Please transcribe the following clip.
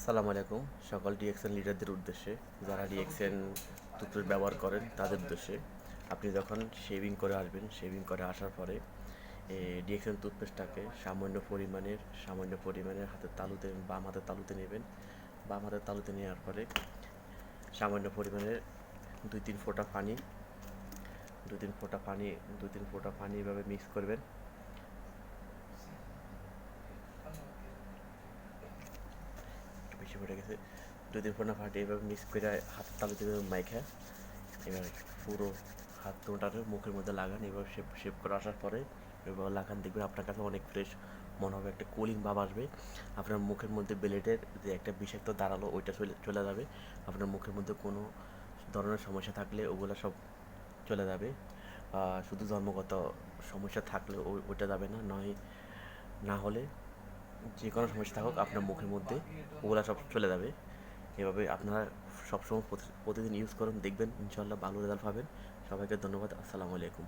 আসসালামু আলাইকুম সকল ডিএক্সএন লিডারদের উদ্দেশ্যে, যারা ডিএক্সএন টুথপেস্ট ব্যবহার করেন তাদের উদ্দেশ্যে। আপনি যখন শেভিং করে আসবেন, শেভিং করে আসার পরে ডিএক্সএন টুথপেস্টটাকে সামান্য পরিমাণের হাতের তালুতে, বাম হাতের তালুতে নেবেন। বাম হাতের তালুতে নেওয়ার পরে সামান্য পরিমাণের দুই তিন ফোঁটা পানি এভাবে মিক্স করবেন। বেশি পড়ে গেছে। 2-3 ফোঁটা ফাটিয়ে এভাবে মিক্স করে হাতের তালুতে মাইখা এবার পুরো হাত দুটারে মুখের মধ্যে লাগান। এভাবে শেপ করে আসার পরে এভাবে লাগান, দেখবেন আপনার কাছে অনেক ফ্রেশ মনে হবে, একটা কুলিং ভাব আসবে। আপনার মুখের মধ্যে ব্লেডের যে একটা বিষাক্ত দাঁড়ালো ওইটা চলে যাবে। আপনার মুখের মধ্যে কোনো ধরনের সমস্যা থাকলে ওগুলো সব চলে যাবে। শুধু জন্মগত সমস্যা থাকলে ওইটা যাবে না, না হলে যে কোনো সমস্যা থাকুক আপনার মুখের মধ্যে ওগুলো সব চলে যাবে। এভাবে আপনারা সবসময় প্রতিদিন ইউজ করুন, দেখবেন ইনশাল্লাহ ভালো রেজাল্ট পাবেন। সবাইকে ধন্যবাদ। আসসালামু আলাইকুম।